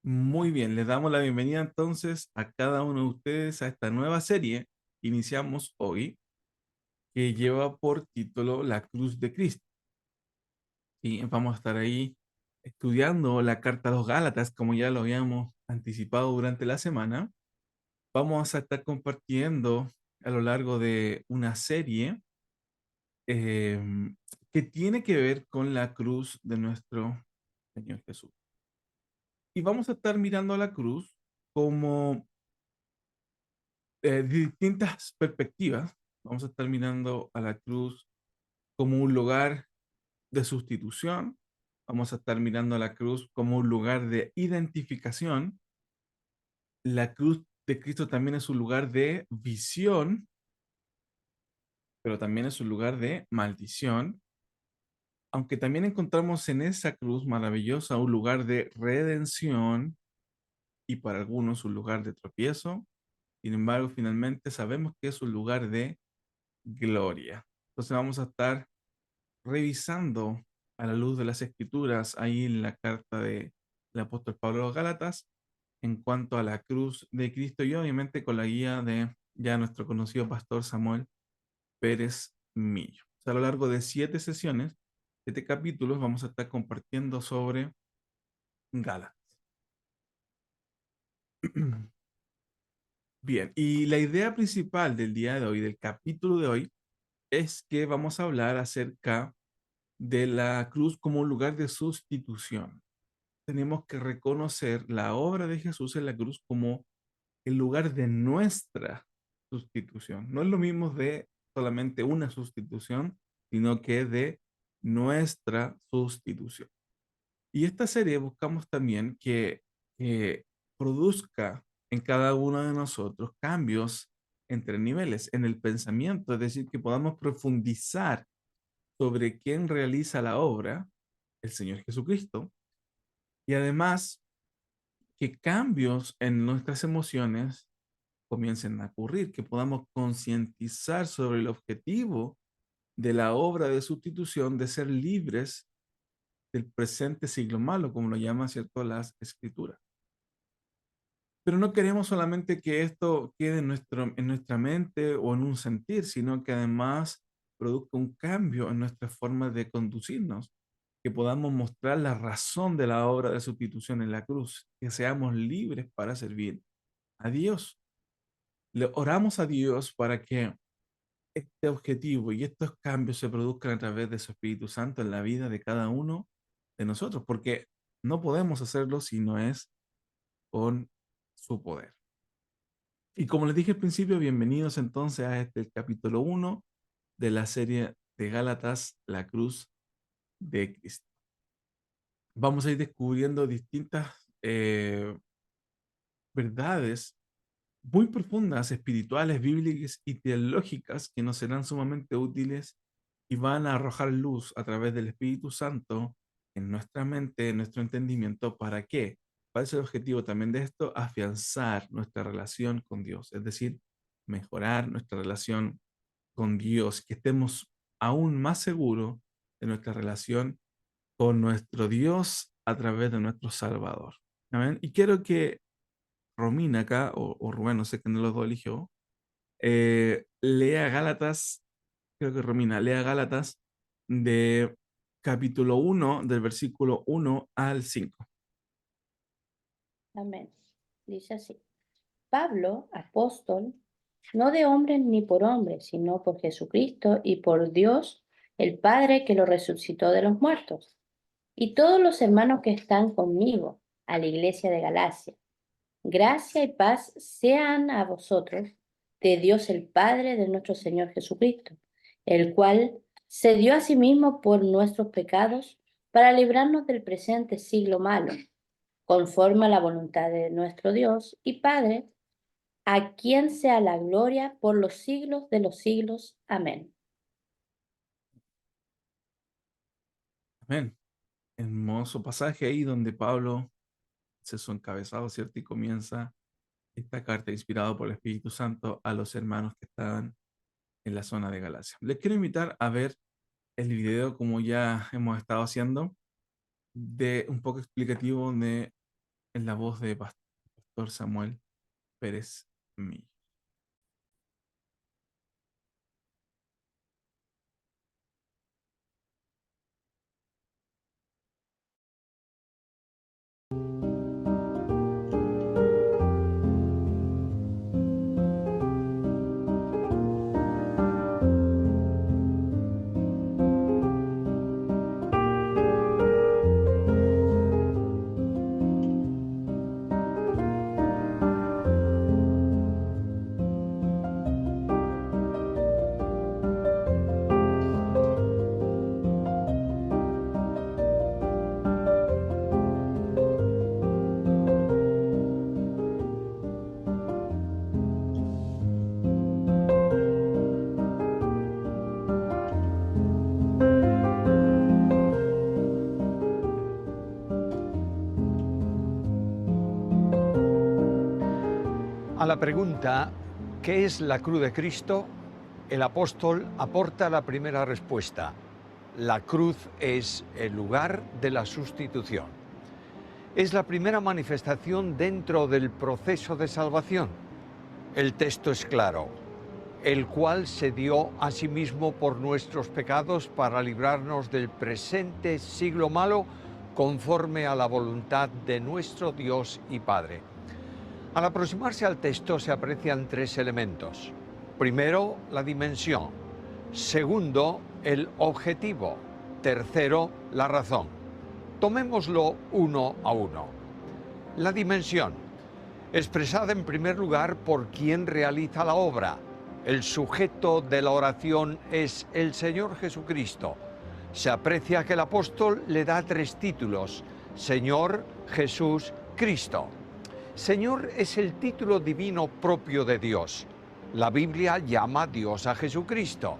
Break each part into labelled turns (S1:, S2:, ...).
S1: Muy bien, les damos la bienvenida entonces a cada uno de ustedes a esta nueva serie que iniciamos hoy, que lleva por título La Cruz de Cristo. Y vamos a estar ahí estudiando la carta a los Gálatas, como ya lo habíamos anticipado durante la semana. Vamos a estar compartiendo a lo largo de una serie que tiene que ver con la cruz de nuestro Señor Jesús. Y vamos a estar mirando a la cruz como distintas perspectivas. Vamos a estar mirando a la cruz como un lugar de sustitución. Vamos a estar mirando a la cruz como un lugar de identificación. La cruz de Cristo también es un lugar de visión, pero también es un lugar de maldición. Aunque también encontramos en esa cruz maravillosa un lugar de redención y para algunos un lugar de tropiezo. Sin embargo, finalmente sabemos que es un lugar de gloria. Entonces vamos a estar revisando a la luz de las escrituras ahí en la carta del apóstol Pablo a los Gálatas en cuanto a la cruz de Cristo y obviamente con la guía de ya nuestro conocido pastor Samuel Pérez Millo. O sea, a lo largo de 7 sesiones, 7 capítulos, vamos a estar compartiendo sobre Gálatas. Bien, y la idea principal del día de hoy, del capítulo de hoy, es que vamos a hablar acerca de la cruz como un lugar de sustitución. Tenemos que reconocer la obra de Jesús en la cruz como el lugar de nuestra sustitución. No es lo mismo de solamente una sustitución, sino que de nuestra sustitución. Y esta serie buscamos también que produzca en cada uno de nosotros cambios entre niveles en el pensamiento, es decir, que podamos profundizar sobre quién realiza la obra, el Señor Jesucristo, y además que cambios en nuestras emociones comiencen a ocurrir, que podamos concientizar sobre el objetivo de la obra de sustitución de ser libres del presente siglo malo, como lo llaman, ¿cierto?, las escrituras. Pero no queremos solamente que esto quede en nuestra mente o en un sentir, sino que además produzca un cambio en nuestra forma de conducirnos, que podamos mostrar la razón de la obra de sustitución en la cruz, que seamos libres para servir a Dios. Le oramos a Dios para que este objetivo y estos cambios se produzcan a través de su Espíritu Santo en la vida de cada uno de nosotros, porque no podemos hacerlo si no es con su poder. Y como les dije al principio, bienvenidos entonces a este capítulo 1 de la serie de Gálatas, la cruz de Cristo. Vamos a ir descubriendo distintas verdades muy profundas, espirituales, bíblicas y teológicas que nos serán sumamente útiles y van a arrojar luz a través del Espíritu Santo en nuestra mente, en nuestro entendimiento. ¿Para qué? ¿Cuál es el objetivo también de esto? Afianzar nuestra relación con Dios, es decir, mejorar nuestra relación con Dios, que estemos aún más seguros de nuestra relación con nuestro Dios a través de nuestro Salvador. Amén. Y quiero que Romina acá, o Rubén, no sé quién de los dos eligió, lea Gálatas, creo que Romina, lea Gálatas de capítulo 1, del versículo 1 al 5.
S2: Amén. Dice así: Pablo, apóstol, no de hombre ni por hombre, sino por Jesucristo y por Dios, el Padre que lo resucitó de los muertos, y todos los hermanos que están conmigo, a la iglesia de Galacia. Gracia y paz sean a vosotros, de Dios el Padre de nuestro Señor Jesucristo, el cual se dio a sí mismo por nuestros pecados para librarnos del presente siglo malo, conforme a la voluntad de nuestro Dios y Padre, a quien sea la gloria por los siglos de los siglos. Amén.
S1: Amén. Hermoso pasaje ahí donde Pablo hace su encabezado, ¿cierto? Y comienza esta carta inspirada por el Espíritu Santo a los hermanos que estaban en la zona de Galacia. Les quiero invitar a ver el video, como ya hemos estado haciendo, de un poco explicativo de en la voz de Pastor Samuel Pérez Mí.
S3: A la pregunta, ¿qué es la cruz de Cristo?, el apóstol aporta la primera respuesta. La cruz es el lugar de la sustitución. Es la primera manifestación dentro del proceso de salvación. El texto es claro: el cual se dio a sí mismo por nuestros pecados para librarnos del presente siglo malo, conforme a la voluntad de nuestro Dios y Padre. Al aproximarse al texto se aprecian tres elementos. Primero, la dimensión. Segundo, el objetivo. Tercero, la razón. Tomémoslo uno a uno. La dimensión, expresada en primer lugar por quien realiza la obra. El sujeto de la oración es el Señor Jesucristo. Se aprecia que el apóstol le da tres títulos: Señor, Jesús, Cristo. Señor es el título divino propio de Dios. La Biblia llama a Dios a Jesucristo.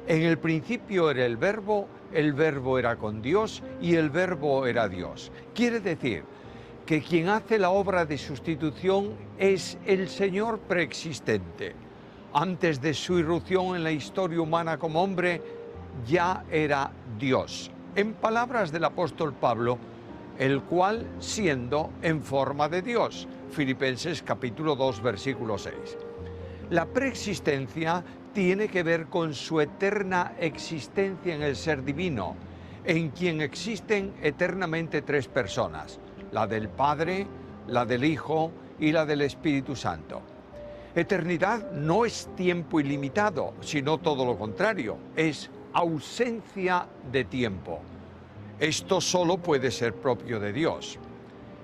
S3: En el principio era el Verbo era con Dios y el Verbo era Dios. Quiere decir que quien hace la obra de sustitución es el Señor preexistente. Antes de su irrupción en la historia humana como hombre, ya era Dios. En palabras del apóstol Pablo, el cual siendo en forma de Dios. Filipenses capítulo 2, versículo 6. La preexistencia tiene que ver con su eterna existencia en el ser divino, en quien existen eternamente tres personas: la del Padre, la del Hijo y la del Espíritu Santo. Eternidad no es tiempo ilimitado, sino todo lo contrario, es ausencia de tiempo. Esto solo puede ser propio de Dios.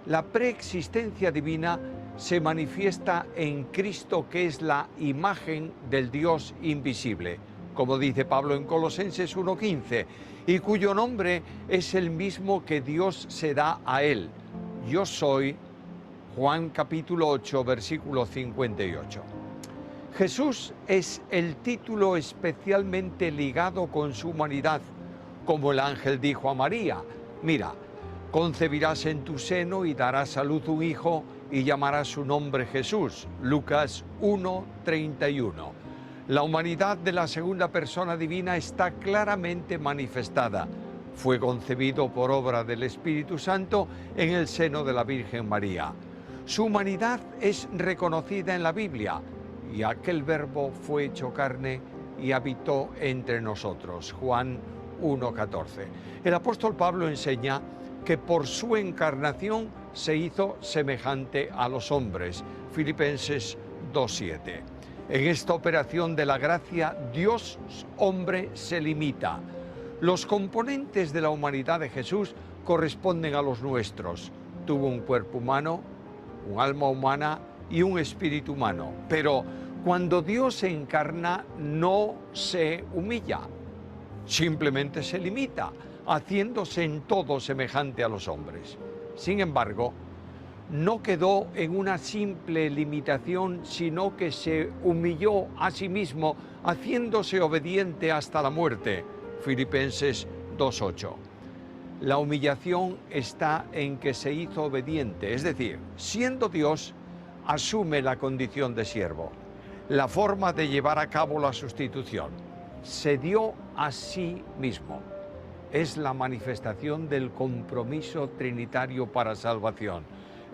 S3: La preexistencia divina se manifiesta en Cristo, que es la imagen del Dios invisible, como dice Pablo en Colosenses 1:15, y cuyo nombre es el mismo que Dios se da a él. Yo soy, Juan capítulo 8, versículo 58. Jesús es el título especialmente ligado con su humanidad, como el ángel dijo a María: mira, concebirás en tu seno y darás a luz un hijo y llamarás su nombre Jesús. Lucas 1:31. La humanidad de la segunda persona divina está claramente manifestada. Fue concebido por obra del Espíritu Santo en el seno de la Virgen María. Su humanidad es reconocida en la Biblia: y aquel Verbo fue hecho carne y habitó entre nosotros. Juan 1:14. El apóstol Pablo enseña que por su encarnación se hizo semejante a los hombres. Filipenses 2:7. En esta operación de la gracia, Dios hombre se limita. Los componentes de la humanidad de Jesús corresponden a los nuestros. Tuvo un cuerpo humano, un alma humana y un espíritu humano. Pero cuando Dios se encarna, no se humilla, simplemente se limita, haciéndose en todo semejante a los hombres. Sin embargo, no quedó en una simple limitación, sino que se humilló a sí mismo, haciéndose obediente hasta la muerte. Filipenses 2:8. La humillación está en que se hizo obediente, es decir, siendo Dios, asume la condición de siervo. La forma de llevar a cabo la sustitución: se dio a sí mismo. Es la manifestación del compromiso trinitario para salvación.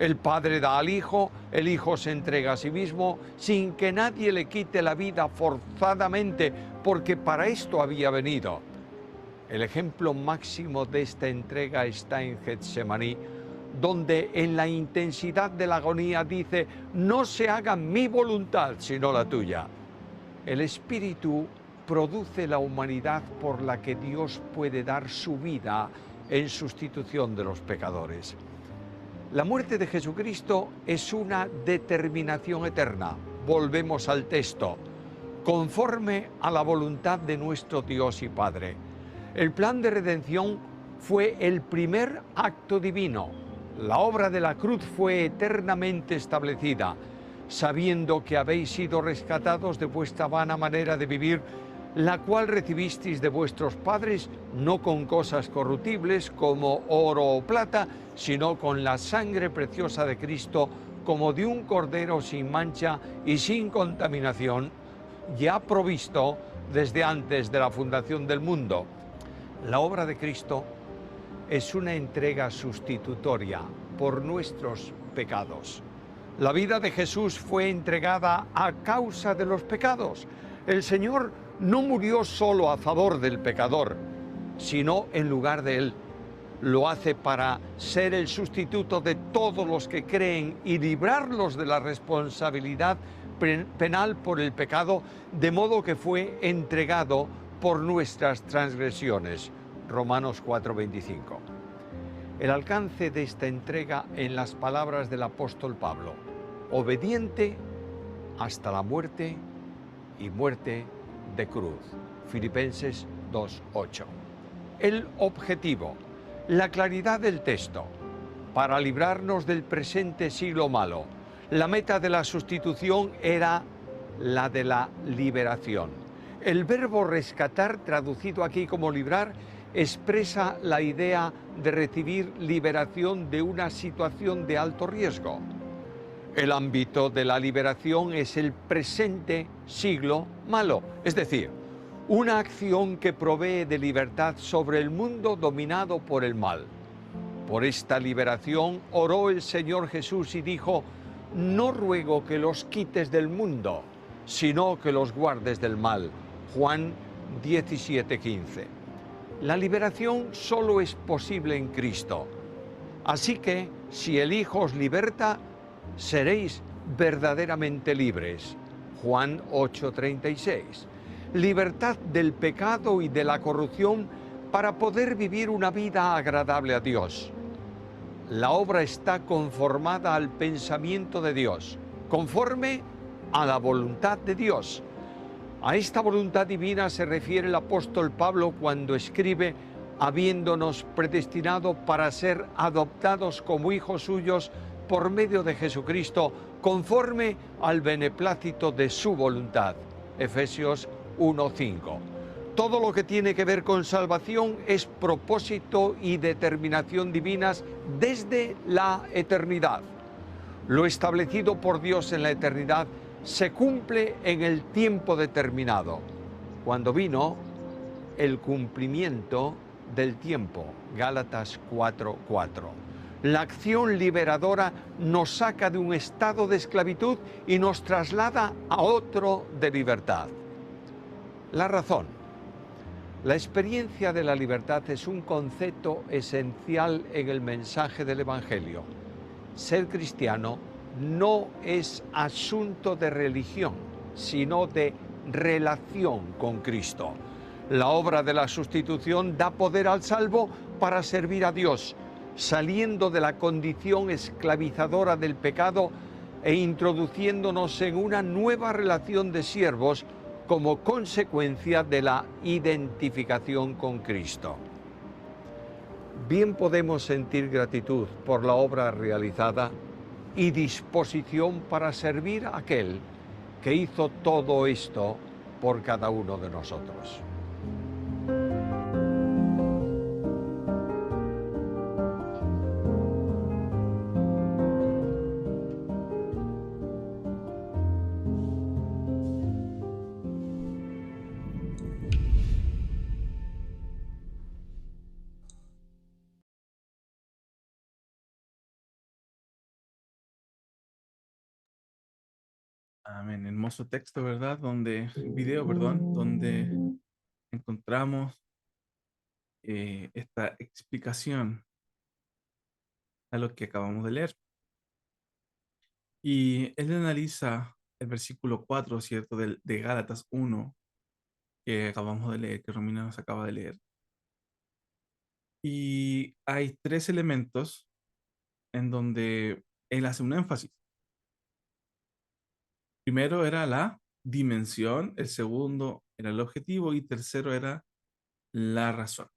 S3: El Padre da al Hijo, el Hijo se entrega a sí mismo sin que nadie le quite la vida forzadamente, porque para esto había venido. El ejemplo máximo de esta entrega está en Getsemaní, donde en la intensidad de la agonía dice: no se haga mi voluntad sino la tuya. El Espíritu produce la humanidad por la que Dios puede dar su vida en sustitución de los pecadores. La muerte de Jesucristo es una determinación eterna. Volvemos al texto: conforme a la voluntad de nuestro Dios y Padre. El plan de redención fue el primer acto divino. La obra de la cruz fue eternamente establecida, sabiendo que habéis sido rescatados de vuestra vana manera de vivir, la cual recibisteis de vuestros padres, no con cosas corruptibles como oro o plata, sino con la sangre preciosa de Cristo, como de un cordero sin mancha y sin contaminación, ya provisto desde antes de la fundación del mundo. La obra de Cristo es una entrega sustitutoria por nuestros pecados. La vida de Jesús fue entregada a causa de los pecados. El Señor no murió solo a favor del pecador, sino en lugar de él. Lo hace para ser el sustituto de todos los que creen y librarlos de la responsabilidad penal por el pecado, de modo que fue entregado por nuestras transgresiones. Romanos 4:25. El alcance de esta entrega en las palabras del apóstol Pablo: obediente hasta la muerte y muerte de cruz. Filipenses 2:8. El objetivo, la claridad del texto: para librarnos del presente siglo malo. La meta de la sustitución era la de la liberación. El verbo rescatar, traducido aquí como librar, expresa la idea de recibir liberación de una situación de alto riesgo. El ámbito de la liberación es el presente siglo malo, es decir, una acción que provee de libertad sobre el mundo dominado por el mal. Por esta liberación oró el Señor Jesús y dijo: no ruego que los quites del mundo, sino que los guardes del mal. Juan 17:15. La liberación solo es posible en Cristo. Así que, si el Hijo os liberta, seréis verdaderamente libres. Juan 8:36. Libertad del pecado y de la corrupción para poder vivir una vida agradable a Dios. La obra está conformada al pensamiento de Dios, conforme a la voluntad de Dios. A esta voluntad divina se refiere el apóstol Pablo cuando escribe: habiéndonos predestinado para ser adoptados como hijos suyos por medio de Jesucristo, conforme al beneplácito de su voluntad. Efesios 1:5. Todo lo que tiene que ver con salvación es propósito y determinación divinas desde la eternidad. Lo establecido por Dios en la eternidad se cumple en el tiempo determinado, cuando vino el cumplimiento del tiempo. Gálatas 4:4. La acción liberadora nos saca de un estado de esclavitud y nos traslada a otro de libertad. La razón. La experiencia de la libertad es un concepto esencial en el mensaje del Evangelio. Ser cristiano no es asunto de religión, sino de relación con Cristo. La obra de la sustitución da poder al salvo para servir a Dios, saliendo de la condición esclavizadora del pecado e introduciéndonos en una nueva relación de siervos como consecuencia de la identificación con Cristo. Bien podemos sentir gratitud por la obra realizada y disposición para servir a aquel que hizo todo esto por cada uno de nosotros.
S1: Amén. Hermoso texto, ¿verdad? Video, perdón, donde encontramos esta explicación a lo que acabamos de leer. Y él analiza el versículo 4, ¿cierto? De Gálatas 1, que acabamos de leer, que Romina nos acaba de leer. Y hay tres elementos en donde él hace un énfasis. Primero era la dimensión, el segundo era el objetivo y tercero era la razón.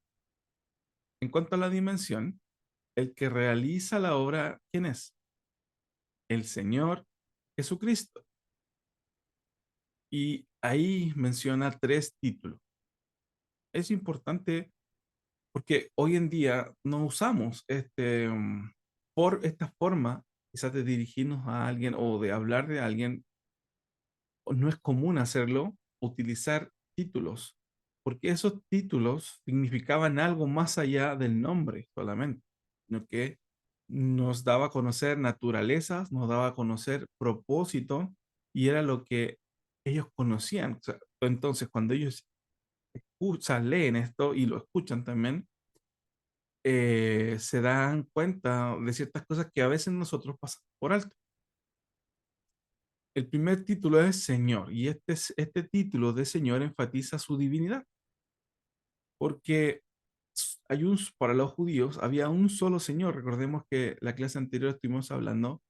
S1: En cuanto a la dimensión, el que realiza la obra, ¿quién es? El Señor Jesucristo. Y ahí menciona tres títulos. Es importante porque hoy en día no usamos por esta forma, quizás de dirigirnos a alguien o de hablar de alguien, no es común hacerlo, utilizar títulos, porque esos títulos significaban algo más allá del nombre solamente, sino que nos daba a conocer naturalezas, nos daba a conocer propósito y era lo que ellos conocían. O sea, entonces, cuando ellos escuchan, leen esto y lo escuchan también, se dan cuenta de ciertas cosas que a veces nosotros pasamos por alto. El primer título es Señor, y este título de Señor enfatiza su divinidad, porque para los judíos había un solo Señor. Recordemos que la clase anterior estuvimos hablando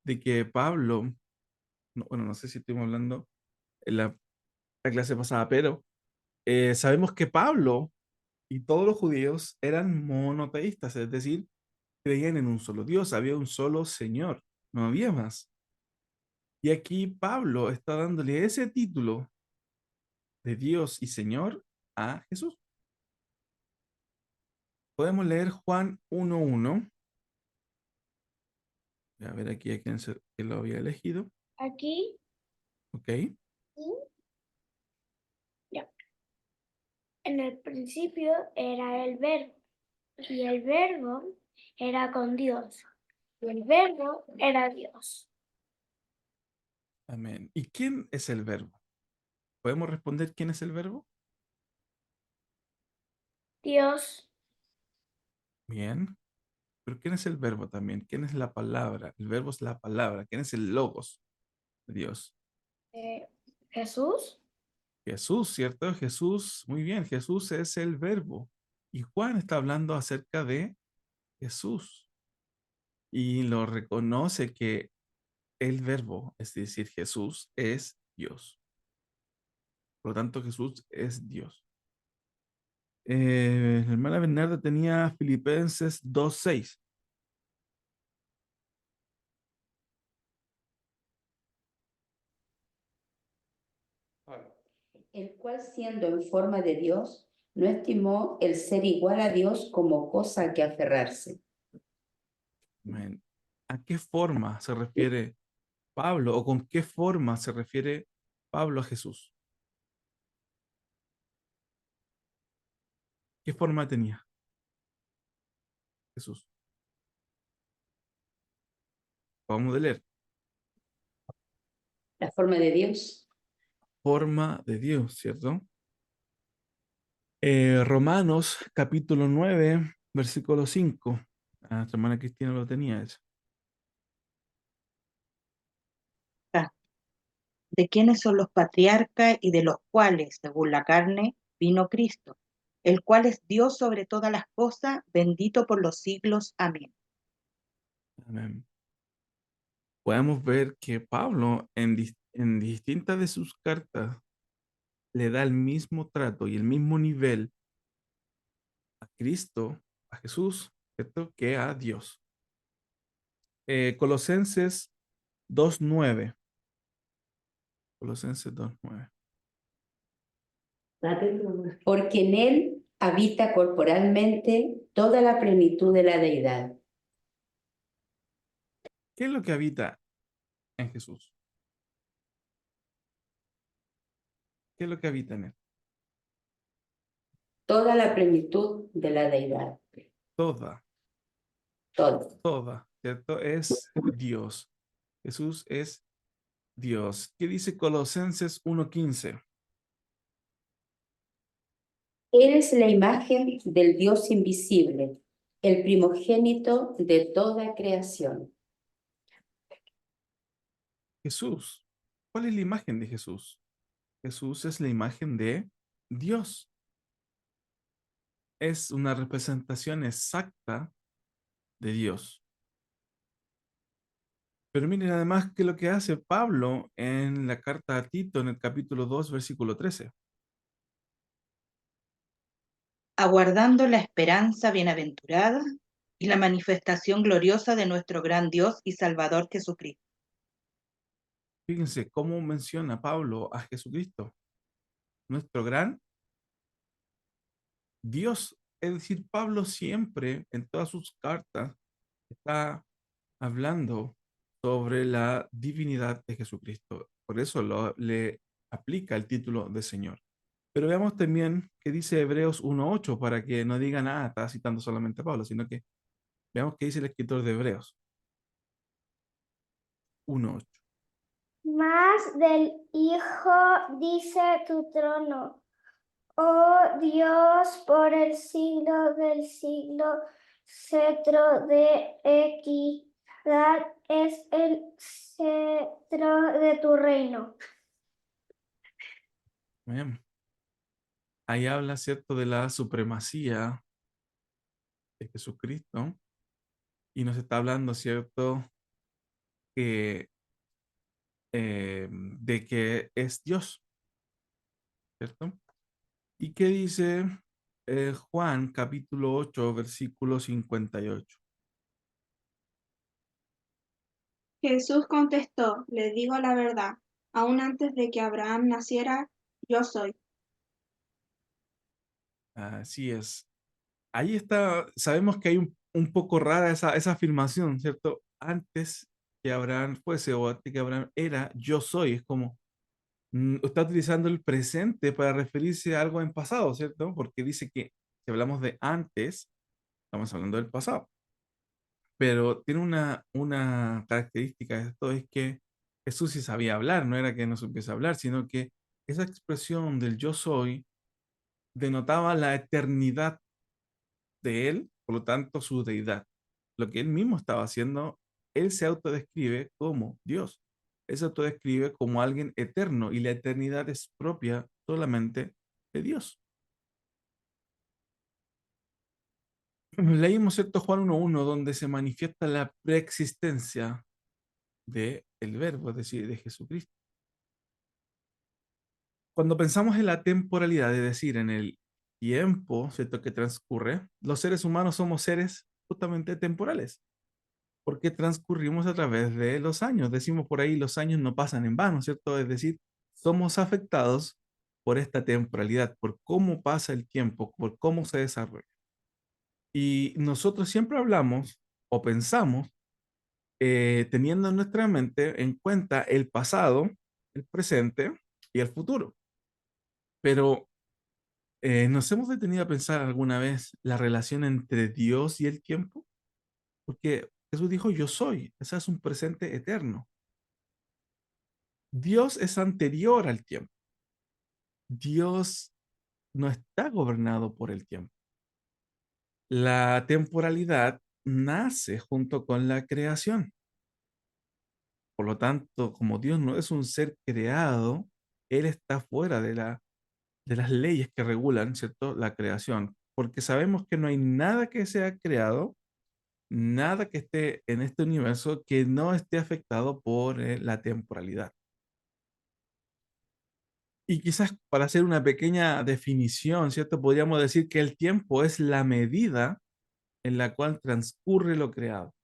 S1: de que Pablo, bueno, no sé si estuvimos hablando en la clase pasada, pero sabemos que Pablo y todos los judíos eran monoteístas, es decir, creían en un solo Dios, había un solo Señor, no había más. Y aquí Pablo está dándole ese título de Dios y Señor a Jesús. Podemos leer Juan 1:1. A ver aquí a quién lo había elegido.
S4: Aquí,
S1: Ok.
S4: ya. En el principio era el verbo, y el verbo era con Dios, y el verbo era Dios.
S1: Amén. ¿Y quién es el verbo? ¿Podemos responder quién es el verbo?
S4: Dios,
S1: Bien. Pero ¿quién es el verbo también? ¿Quién es la palabra? El verbo es la palabra. ¿Quién es el logos de Dios?
S4: Jesús,
S1: Jesús, ¿cierto? Jesús, muy bien. Jesús es el verbo. Y Juan está hablando acerca de Jesús. Y lo reconoce que el verbo, es decir, Jesús es Dios. Por lo tanto, Jesús es Dios. La hermana Bernarda tenía Filipenses 2:6.
S5: El cual siendo en forma de Dios, no estimó el ser igual a Dios como cosa a que aferrarse.
S1: Amén. ¿A qué forma se refiere Pablo o con qué forma se refiere Pablo a Jesús? ¿Qué forma tenía Jesús? Vamos a leer.
S5: La forma de Dios.
S1: Forma de Dios, ¿cierto? Romanos capítulo 9, versículo 5. Nuestra hermana Cristina lo tenía eso.
S6: De quienes son los patriarcas y de los cuales, según la carne, vino Cristo, el cual es Dios sobre todas las cosas, bendito por los siglos. Amén.
S1: Amén. Podemos ver que Pablo en distintas de sus cartas le da el mismo trato y el mismo nivel a Cristo, a Jesús, ¿cierto? Que a Dios. Colosenses 2:9. Colosenses 2:9.
S5: Porque en él habita corporalmente toda la plenitud de la deidad.
S1: ¿Qué es lo que habita en Jesús? ¿Qué es lo que habita en él?
S5: Toda la plenitud de la deidad.
S1: Toda,
S5: Todo.
S1: toda, ¿cierto? Es Dios. Jesús es Dios. ¿Qué dice Colosenses 1:15?
S5: Eres la imagen del Dios invisible, el primogénito de toda creación.
S1: Jesús. ¿Cuál es la imagen de Jesús? Jesús es la imagen de Dios. Es una representación exacta de Dios. Pero miren además que lo que hace Pablo en la carta a Tito en el capítulo 2, versículo 13.
S6: Aguardando la esperanza bienaventurada y la manifestación gloriosa de nuestro gran Dios y Salvador Jesucristo.
S1: Fíjense cómo menciona Pablo a Jesucristo, nuestro gran Dios. Es decir, Pablo siempre en todas sus cartas está hablando sobre la divinidad de Jesucristo. Por eso le aplica el título de Señor. Pero veamos también qué dice Hebreos 1:8 para que no digan, está citando solamente a Pablo, sino que veamos qué dice el escritor de Hebreos 1:8.
S4: Más del Hijo dice tu trono, oh Dios, por el siglo del siglo, cetro de equidad es el cetro de tu reino.
S1: Bien. Ahí habla, ¿cierto?, de la supremacía de Jesucristo y nos está hablando, ¿cierto?, que, de que es Dios, ¿cierto? ¿Y qué dice Juan capítulo 8, versículo 58?
S7: Jesús contestó, les digo la verdad, aún antes de que Abraham naciera, yo soy.
S1: Así es. Ahí está, sabemos que hay un poco rara esa afirmación, ¿cierto? Antes que Abraham fuese o antes que Abraham era, yo soy. Es como, está utilizando el presente para referirse a algo en pasado, ¿cierto? Porque dice que si hablamos de antes, estamos hablando del pasado. Pero tiene una característica de esto, es que Jesús sí sabía hablar, no era que no supiese hablar, sino que esa expresión del yo soy denotaba la eternidad de él, por lo tanto su deidad. Lo que él mismo estaba haciendo, él se autodescribe como Dios. Él se autodescribe como alguien eterno y la eternidad es propia solamente de Dios. Leímos, ¿cierto?, Juan 1:1, donde se manifiesta la preexistencia del verbo, es decir, de Jesucristo. Cuando pensamos en la temporalidad, es decir, en el tiempo, ¿cierto?, que transcurre, los seres humanos somos seres justamente temporales, porque transcurrimos a través de los años. Decimos por ahí, los años no pasan en vano, ¿cierto? Es decir, somos afectados por esta temporalidad, por cómo pasa el tiempo, por cómo se desarrolla. Y nosotros siempre hablamos o pensamos teniendo en nuestra mente en cuenta el pasado, el presente y el futuro. Pero ¿nos hemos detenido a pensar alguna vez la relación entre Dios y el tiempo? Porque Jesús dijo, yo soy, ese es un presente eterno. Dios es anterior al tiempo. Dios no está gobernado por el tiempo. La temporalidad nace junto con la creación. Por lo tanto, como Dios no es un ser creado, Él está fuera de las leyes que regulan, ¿cierto?, la creación. Porque sabemos que no hay nada que sea creado, nada que esté en este universo que no esté afectado por la temporalidad. Y quizás para hacer una pequeña definición, ¿cierto? Podríamos decir que el tiempo es la medida en la cual transcurre lo creado.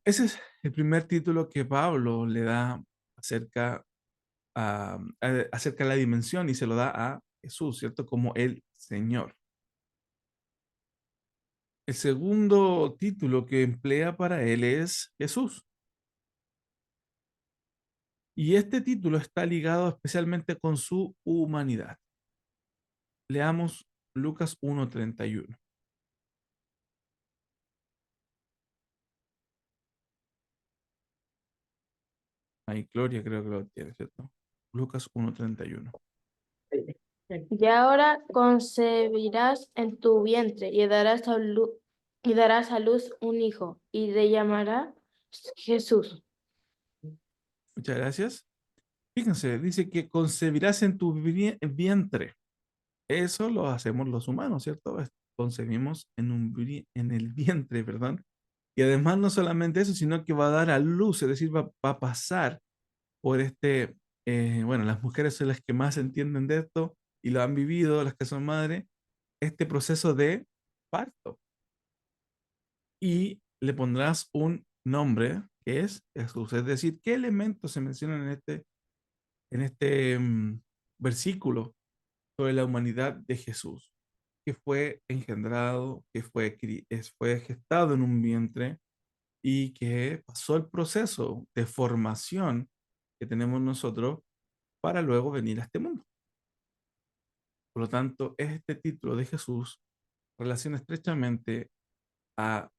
S1: Ese es el primer título que Pablo le da acerca, acerca de la dimensión y se lo da a Jesús, ¿cierto? Como el Señor. El segundo título que emplea para él es Jesús. Y este título está ligado especialmente con su humanidad. Leamos Lucas 1, 31. Ahí Gloria creo que lo tiene, ¿cierto? Lucas 1:31.
S8: Y ahora concebirás en tu vientre y darás a luz un hijo, y le llamará Jesús.
S1: Muchas gracias. Fíjense, dice que concebirás en tu vientre. Eso lo hacemos los humanos, ¿cierto? Concebimos en el vientre, perdón. Y además no solamente eso, sino que va a dar a luz, es decir, va a pasar por bueno, las mujeres son las que más entienden de esto y lo han vivido, las que son madres, este proceso de parto. Y le pondrás un nombre que es Jesús. Es decir, ¿qué elementos se mencionan en este versículo sobre la humanidad de Jesús? Que fue engendrado, que fue gestado en un vientre y que pasó el proceso de formación que tenemos nosotros para luego venir a este mundo. Por lo tanto, este título de Jesús relaciona estrechamente a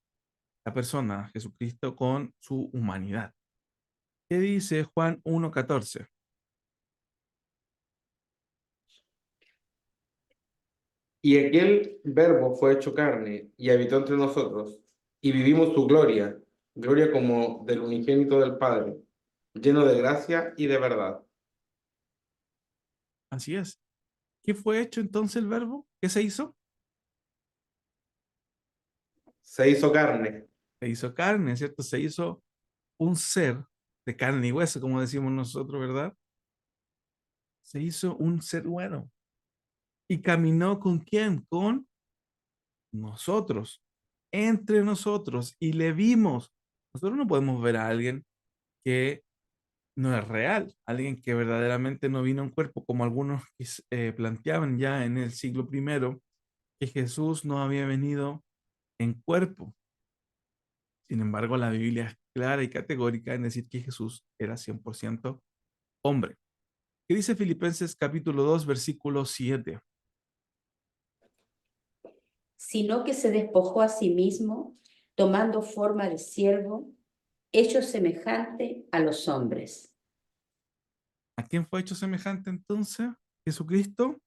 S1: la persona, Jesucristo, con su humanidad. ¿Qué dice Juan 1:14?
S9: Y aquel verbo fue hecho carne y habitó entre nosotros, y vivimos su gloria, gloria como del unigénito del Padre, lleno de gracia y de verdad.
S1: Así es. ¿Qué fue hecho entonces el verbo? ¿Qué se hizo?
S9: Se hizo carne.
S1: Se hizo carne, ¿cierto? Se hizo un ser de carne y hueso, como decimos nosotros, ¿verdad? Se hizo un ser humano. ¿Y caminó con quién? Con nosotros, entre nosotros, y le vimos. Nosotros no podemos ver a alguien que no es real, alguien que verdaderamente no vino en cuerpo, como algunos planteaban ya en el siglo primero, que Jesús no había venido en cuerpo. Sin embargo, la Biblia es clara y categórica en decir que Jesús era 100% hombre. ¿Qué dice Filipenses capítulo 2, versículo 7?
S5: Sino que se despojó a sí mismo, tomando forma de siervo, hecho semejante a los hombres.
S1: ¿A quién fue hecho semejante entonces? Jesucristo.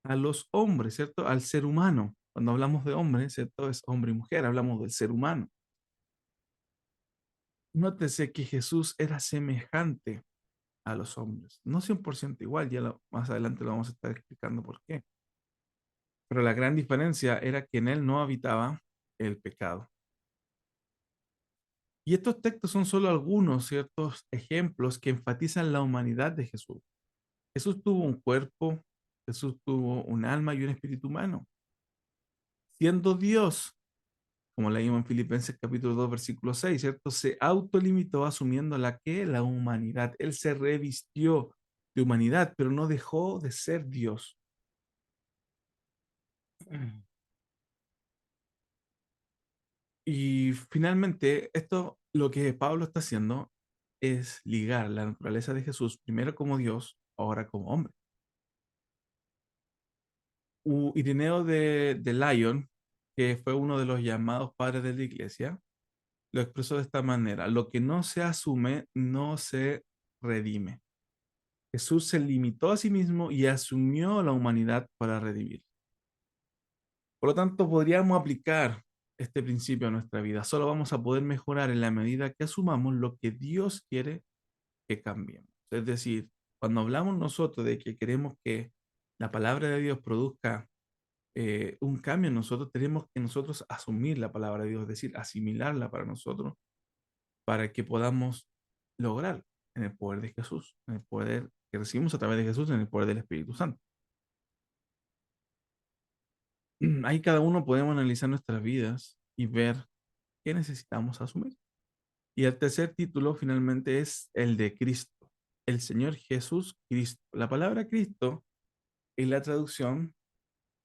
S1: A los hombres, ¿cierto? Al ser humano. Cuando hablamos de hombre, ¿cierto? Es hombre y mujer, hablamos del ser humano. Nótese que Jesús era semejante a los hombres. No 100% igual, más adelante lo vamos a estar explicando por qué. Pero la gran diferencia era que en él no habitaba el pecado. Y estos textos son solo algunos ciertos ejemplos que enfatizan la humanidad de Jesús. Jesús tuvo un cuerpo, Jesús tuvo un alma y un espíritu humano. Siendo Dios, como leímos en Filipenses capítulo 2, versículo 6, ¿cierto? Se autolimitó asumiendo la humanidad. Él se revistió de humanidad, pero no dejó de ser Dios. Y finalmente, esto lo que Pablo está haciendo es ligar la naturaleza de Jesús primero como Dios, ahora como hombre. Ireneo de Lyon, que fue uno de los llamados padres de la iglesia, lo expresó de esta manera: lo que no se asume no se redime. Jesús se limitó a sí mismo y asumió la humanidad para redimir. Por lo tanto, podríamos aplicar este principio a nuestra vida. Solo vamos a poder mejorar en la medida que asumamos lo que Dios quiere que cambiemos. Es decir, cuando hablamos nosotros de que queremos que la palabra de Dios produzca un cambio en nosotros, tenemos que nosotros asumir la palabra de Dios, es decir, asimilarla para nosotros, para que podamos lograr en el poder de Jesús, en el poder que recibimos a través de Jesús, en el poder del Espíritu Santo. Ahí cada uno podemos analizar nuestras vidas y ver qué necesitamos asumir. Y el tercer título finalmente es el de Cristo, el Señor Jesús Cristo. La palabra Cristo es la traducción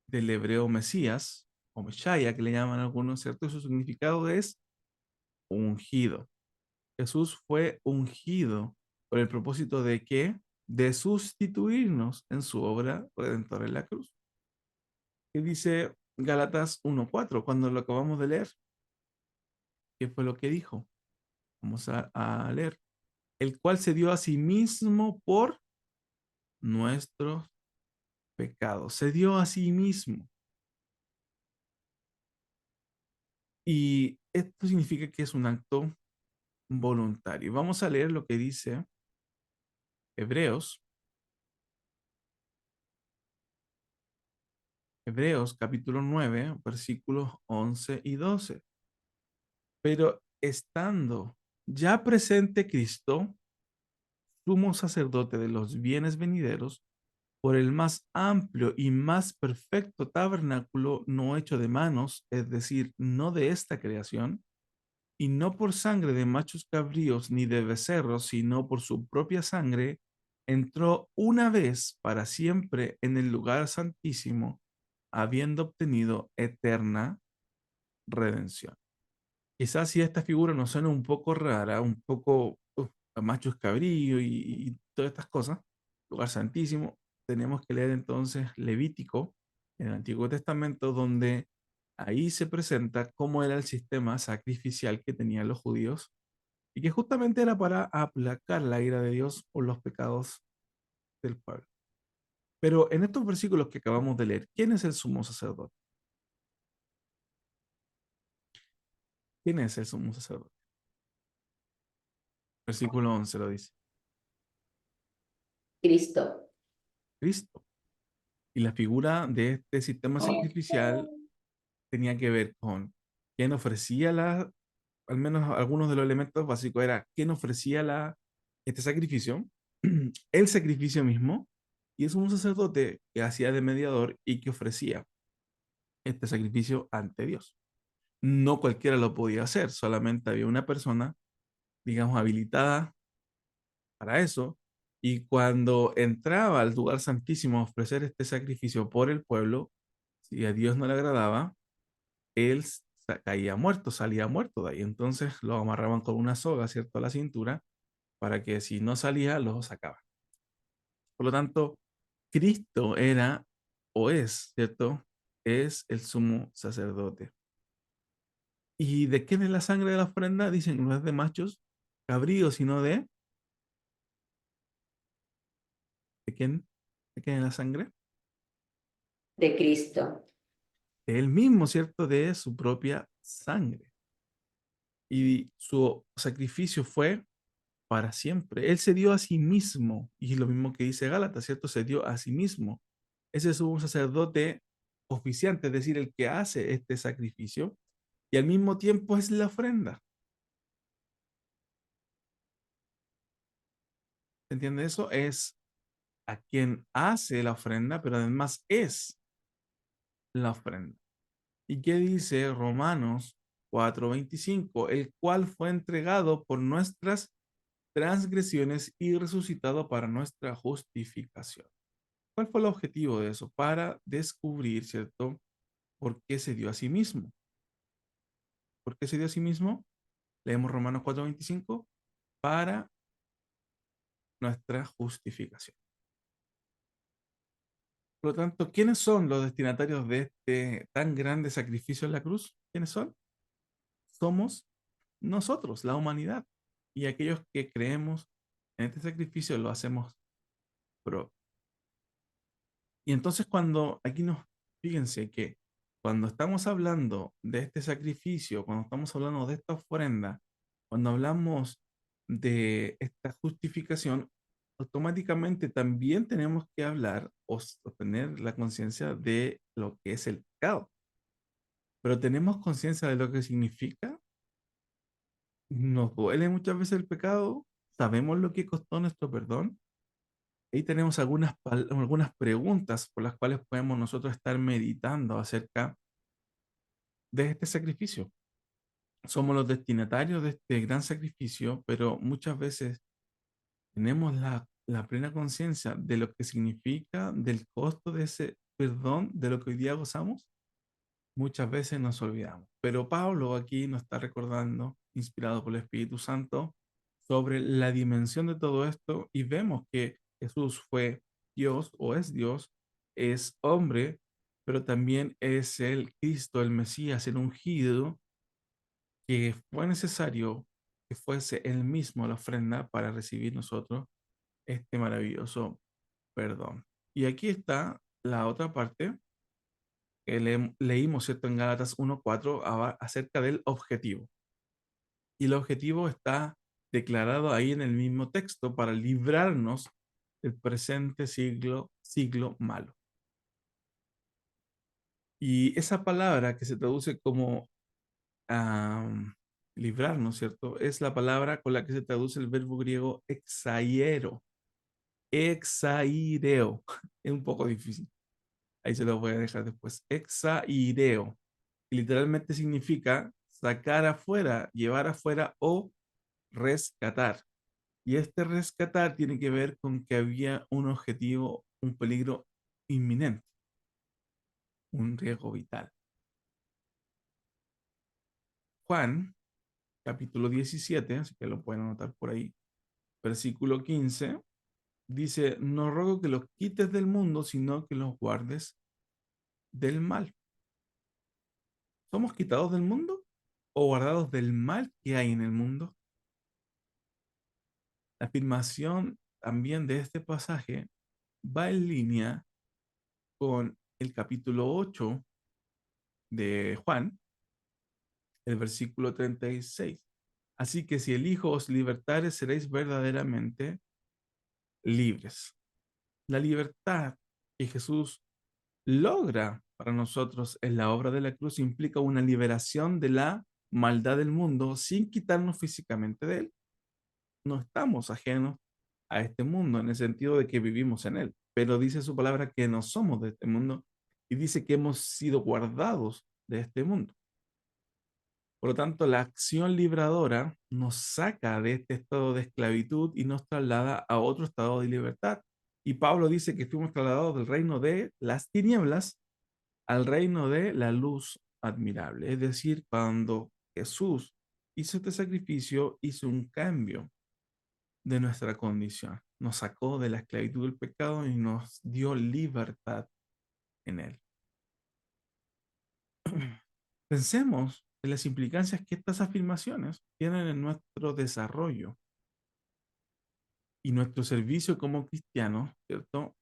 S1: del hebreo Mesías o Meshaya, que le llaman algunos, ¿cierto? Su significado es ungido. Jesús fue ungido por el propósito de ¿qué? De sustituirnos en su obra redentora en la cruz. ¿Qué dice Gálatas 1:4 cuando lo acabamos de leer? ¿Qué fue lo que dijo? Vamos a leer. El cual se dio a sí mismo por nuestros pecados. Se dio a sí mismo. Y esto significa que es un acto voluntario. Vamos a leer lo que dice Hebreos. Hebreos capítulo 9, versículos 11 y 12. Pero estando ya presente Cristo, sumo sacerdote de los bienes venideros, por el más amplio y más perfecto tabernáculo no hecho de manos, es decir, no de esta creación, y no por sangre de machos cabríos ni de becerros, sino por su propia sangre, entró una vez para siempre en el lugar santísimo, habiendo obtenido eterna redención. Quizás si esta figura nos suena un poco rara, un poco a machos cabríos y todas estas cosas, lugar santísimo, tenemos que leer entonces Levítico en el Antiguo Testamento, donde ahí se presenta cómo era el sistema sacrificial que tenían los judíos y que justamente era para aplacar la ira de Dios por los pecados del pueblo. Pero en estos versículos que acabamos de leer, ¿quién es el sumo sacerdote? ¿Quién es el sumo sacerdote? Versículo 11 lo dice.
S5: Cristo.
S1: Cristo. Y la figura de este sistema sacrificial tenía que ver con quién ofrecía al menos algunos de los elementos básicos era quién ofrecía este sacrificio, el sacrificio mismo, y es un sacerdote que hacía de mediador y que ofrecía este sacrificio ante Dios. No cualquiera lo podía hacer, solamente había una persona, digamos, habilitada para eso, y cuando entraba al lugar santísimo a ofrecer este sacrificio por el pueblo, si a Dios no le agradaba, él caía muerto, salía muerto de ahí. Entonces lo amarraban con una soga, ¿cierto?, a la cintura, para que si no salía, lo sacaban. Por lo tanto, Cristo era o es, ¿cierto? Es el sumo sacerdote. ¿Y de quién es la sangre de la ofrenda? Dicen, no es de machos cabríos, sino ¿de quién? ¿De quién es la sangre?
S5: De Cristo.
S1: De él mismo, ¿cierto? De su propia sangre. Y su sacrificio fue para siempre. Él se dio a sí mismo, y lo mismo que dice Gálatas, ¿cierto? Se dio a sí mismo. Ese es un sacerdote oficiante, es decir, el que hace este sacrificio, y al mismo tiempo es la ofrenda. ¿Se entiende eso? Es a quien hace la ofrenda, pero además es la ofrenda. ¿Y qué dice Romanos 4:25? El cual fue entregado por nuestras transgresiones y resucitado para nuestra justificación. ¿Cuál fue el objetivo de eso? Para descubrir, ¿cierto? ¿Por qué se dio a sí mismo? ¿Por qué se dio a sí mismo? Leemos Romanos 4:25, para nuestra justificación. Por lo tanto, ¿quiénes son los destinatarios de este tan grande sacrificio en la cruz? ¿Quiénes son? Somos nosotros, la humanidad. Y aquellos que creemos en este sacrificio lo hacemos pro. Y entonces fíjense que cuando estamos hablando de este sacrificio, cuando estamos hablando de esta ofrenda, cuando hablamos de esta justificación, automáticamente también tenemos que hablar o tener la conciencia de lo que es el pecado. Pero tenemos conciencia de lo que significa. Nos duele muchas veces el pecado, sabemos lo que costó nuestro perdón. Ahí tenemos algunas preguntas por las cuales podemos nosotros estar meditando acerca de este sacrificio. Somos los destinatarios de este gran sacrificio, pero muchas veces tenemos la plena conciencia de lo que significa, del costo de ese perdón, de lo que hoy día gozamos. Muchas veces nos olvidamos. Pero Pablo aquí nos está recordando, inspirado por el Espíritu Santo, sobre la dimensión de todo esto, y vemos que Jesús fue Dios o es hombre, pero también es el Cristo, el Mesías, el ungido, que fue necesario que fuese Él mismo la ofrenda para recibir nosotros este maravilloso perdón. Y aquí está la otra parte que leímos, ¿cierto? En Gálatas 1:4 acerca del objetivo. Y el objetivo está declarado ahí en el mismo texto para librarnos del presente siglo malo. Y esa palabra que se traduce como librarnos, ¿cierto? Es la palabra con la que se traduce el verbo griego exaiero. Exaireo. Es un poco difícil. Ahí se lo voy a dejar después. Exaireo. Literalmente significa sacar afuera, llevar afuera o rescatar. Y este rescatar tiene que ver con que había un objetivo, un peligro inminente, un riesgo vital. Juan, capítulo 17, así que lo pueden anotar por ahí, versículo 15, dice, no ruego que los quites del mundo, sino que los guardes del mal. ¿Somos quitados del mundo o guardados del mal que hay en el mundo? La afirmación también de este pasaje va en línea con el capítulo 8 de Juan, el versículo 36. Así que si el Hijo os libertare, seréis verdaderamente libres. La libertad que Jesús logra para nosotros en la obra de la cruz implica una liberación de la maldad del mundo sin quitarnos físicamente de él. No estamos ajenos a este mundo en el sentido de que vivimos en él, pero dice su palabra que no somos de este mundo y dice que hemos sido guardados de este mundo. Por lo tanto, la acción libradora nos saca de este estado de esclavitud y nos traslada a otro estado de libertad. Y Pablo dice que fuimos trasladados del reino de las tinieblas al reino de la luz admirable. Es decir, cuando Jesús hizo este sacrificio, hizo un cambio de nuestra condición. Nos sacó de la esclavitud del pecado y nos dio libertad en él. Pensemos en las implicancias que estas afirmaciones tienen en nuestro desarrollo y nuestro servicio como cristianos, ¿cierto?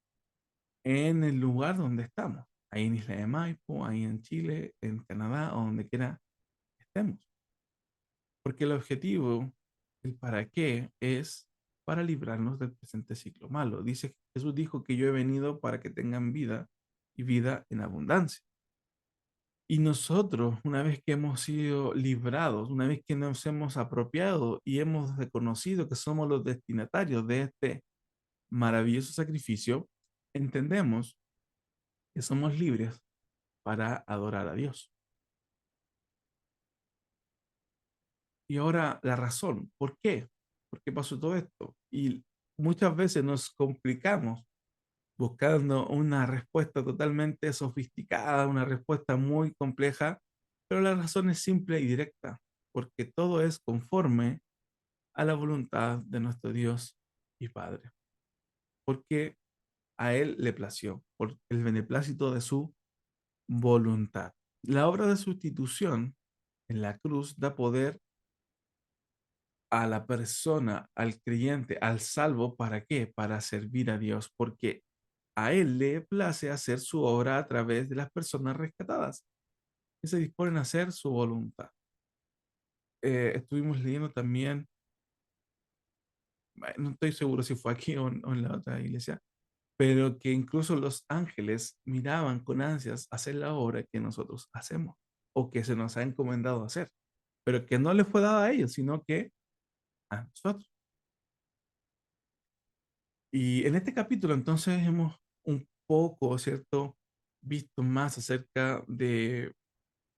S1: En el lugar donde estamos, ahí en Isla de Maipo, ahí en Chile, en Canadá o donde quiera estemos. Porque el objetivo, el para qué, es para librarnos del presente ciclo malo. Jesús dijo que yo he venido para que tengan vida y vida en abundancia. Y nosotros, una vez que hemos sido librados, una vez que nos hemos apropiado y hemos reconocido que somos los destinatarios de este maravilloso sacrificio, entendemos que somos libres para adorar a Dios. Y ahora la razón, ¿por qué? ¿Por qué pasó todo esto? Y muchas veces nos complicamos buscando una respuesta totalmente sofisticada, una respuesta muy compleja, pero la razón es simple y directa, porque todo es conforme a la voluntad de nuestro Dios y Padre, porque a Él le plació, por el beneplácito de su voluntad. La obra de sustitución en la cruz da poder a la persona, al creyente, al salvo, ¿para qué? Para servir a Dios, porque a Él le place hacer su obra a través de las personas rescatadas, que se disponen a hacer su voluntad. Estuvimos leyendo también, no estoy seguro si fue aquí o en la otra iglesia, pero que incluso los ángeles miraban con ansias hacer la obra que nosotros hacemos o que se nos ha encomendado hacer, pero que no le fue dada a ellos, sino que a nosotros. Y en este capítulo entonces hemos un poco, ¿cierto?, visto más acerca de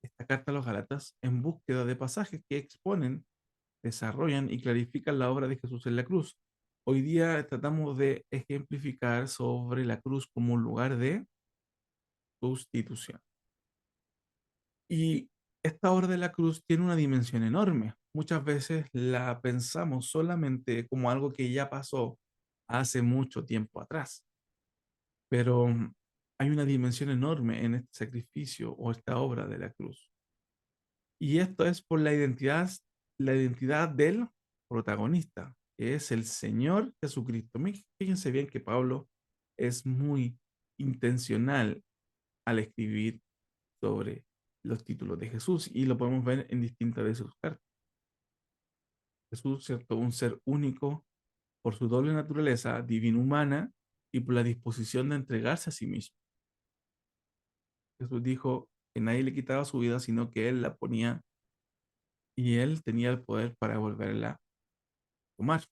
S1: esta carta a los Gálatas en búsqueda de pasajes que exponen, desarrollan y clarifican la obra de Jesús en la cruz. Hoy día tratamos de ejemplificar sobre la cruz como un lugar de sustitución. Y esta obra de la cruz tiene una dimensión enorme. Muchas veces la pensamos solamente como algo que ya pasó hace mucho tiempo atrás. Pero hay una dimensión enorme en este sacrificio o esta obra de la cruz. Y esto es por la identidad del protagonista, que es el Señor Jesucristo. Fíjense bien que Pablo es muy intencional al escribir sobre los títulos de Jesús y lo podemos ver en distintas de sus cartas. Jesús, ¿cierto? Un ser único por su doble naturaleza divino-humana y por la disposición de entregarse a sí mismo. Jesús dijo que nadie le quitaba su vida, sino que Él la ponía y Él tenía el poder para volverla a tomar.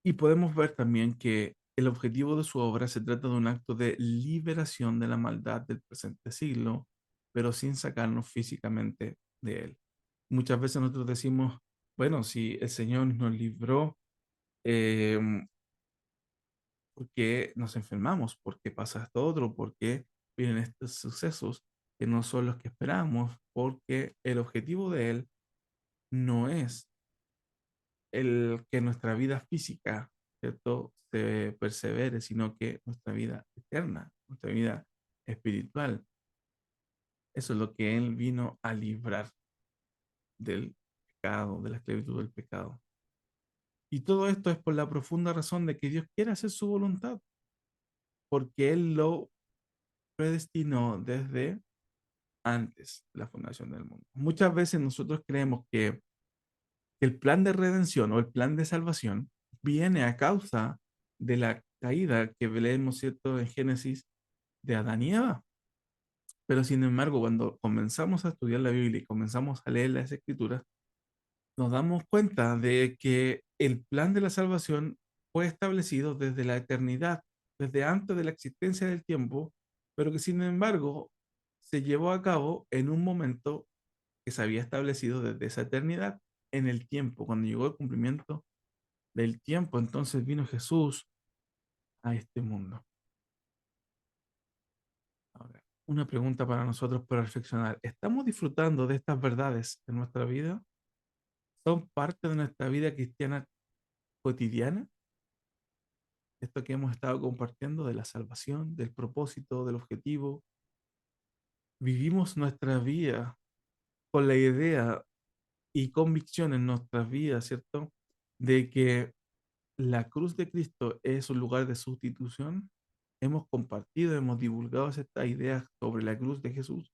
S1: Y podemos ver también que el objetivo de su obra se trata de un acto de liberación de la maldad del presente siglo, pero sin sacarnos físicamente de él. Muchas veces nosotros decimos, bueno, si el Señor nos libró, eh, ¿por qué nos enfermamos? ¿Por qué pasa esto otro? ¿Por qué vienen estos sucesos que no son los que esperamos? Porque el objetivo de él no es el que nuestra vida física, ¿cierto?, se persevere, sino que nuestra vida eterna, nuestra vida espiritual. Eso es lo que Él vino a librar del pecado, de la esclavitud del pecado. Y todo esto es por la profunda razón de que Dios quiere hacer su voluntad, porque Él lo predestinó desde antes de la fundación del mundo. Muchas veces nosotros creemos que el plan de redención o el plan de salvación viene a causa de la caída que leemos, ¿cierto?, en Génesis de Adán y Eva. Pero sin embargo, cuando comenzamos a estudiar la Biblia y comenzamos a leer las Escrituras, nos damos cuenta de que el plan de la salvación fue establecido desde la eternidad, desde antes de la existencia del tiempo, pero que sin embargo se llevó a cabo en un momento que se había establecido desde esa eternidad, en el tiempo, cuando llegó el cumplimiento del tiempo, entonces vino Jesús a este mundo. Ahora, una pregunta para nosotros para reflexionar. ¿Estamos disfrutando de estas verdades en nuestra vida? ¿Son parte de nuestra vida cristiana cotidiana? Esto que hemos estado compartiendo de la salvación, del propósito, del objetivo. Vivimos nuestra vida con la idea y convicción en nuestras vidas, ¿cierto?, de que la cruz de Cristo es un lugar de sustitución. Hemos compartido, hemos divulgado estas ideas sobre la cruz de Jesús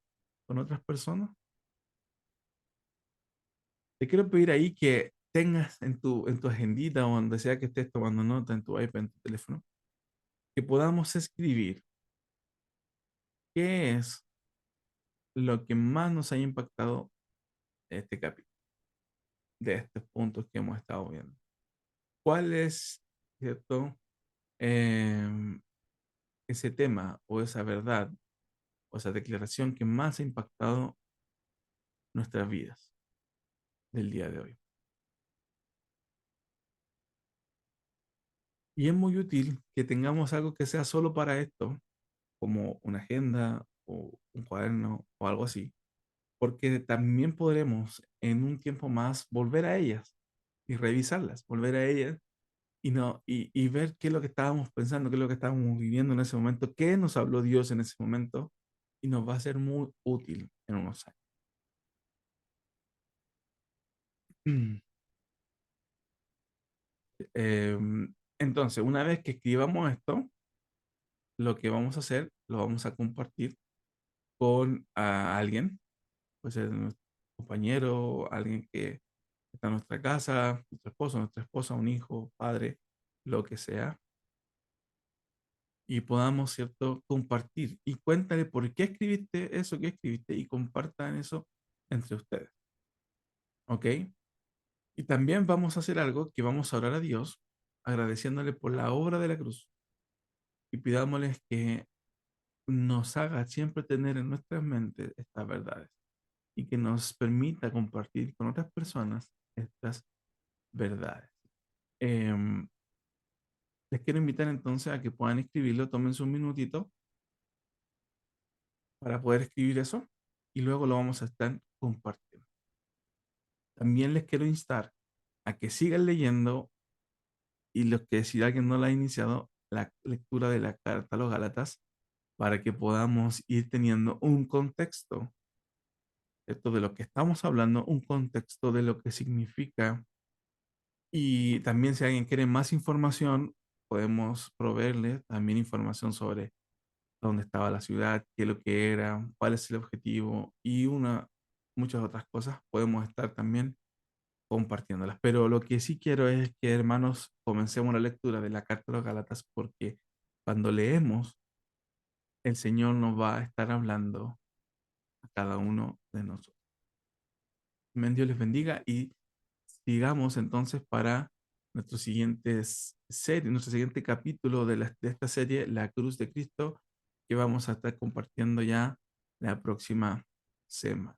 S1: con otras personas. Te quiero pedir ahí que tengas en tu agendita o donde sea que estés tomando nota, en tu iPad, en tu teléfono, que podamos escribir qué es lo que más nos ha impactado de este capítulo, de estos puntos que hemos estado viendo. ¿Cuál es, cierto, em, ese tema o esa verdad o esa declaración que más ha impactado nuestras vidas del día de hoy? Y es muy útil que tengamos algo que sea solo para esto, como una agenda o un cuaderno o algo así, porque también podremos en un tiempo más volver a ellas y revisarlas, volver a ellas y, no, y ver qué es lo que estábamos pensando, qué es lo que estábamos viviendo en ese momento, qué nos habló Dios en ese momento y nos va a ser muy útil en unos años. Entonces, una vez que escribamos esto, lo que vamos a hacer, lo vamos a compartir con alguien, puede ser nuestro compañero, alguien que está en nuestra casa, nuestra esposa, un hijo, padre, lo que sea, y podamos, ¿cierto?, compartir. Y cuéntale por qué escribiste eso que escribiste y compartan eso entre ustedes. ¿Ok? Y también vamos a hacer algo que vamos a orar a Dios, agradeciéndole por la obra de la cruz y pidámosles que nos haga siempre tener en nuestras mentes estas verdades y que nos permita compartir con otras personas estas verdades. Em, Les quiero invitar entonces a que puedan escribirlo, tómense un minutito para poder escribir eso y luego lo vamos a estar compartiendo. También les quiero instar a que sigan leyendo y los que si alguien no la ha iniciado, la lectura de la carta a los Gálatas para que podamos ir teniendo un contexto esto de lo que estamos hablando, un contexto de lo que significa. Y también si alguien quiere más información, podemos proveerle también información sobre dónde estaba la ciudad, qué es lo que era, cuál es el objetivo y muchas otras cosas podemos estar también compartiéndolas. Pero lo que sí quiero es que, hermanos, comencemos la lectura de la carta de los Gálatas, porque cuando leemos, el Señor nos va a estar hablando a cada uno de nosotros. Amén, Dios les bendiga y sigamos entonces para nuestro nuestro siguiente capítulo de esta serie, La Cruz de Cristo, que vamos a estar compartiendo ya la próxima semana.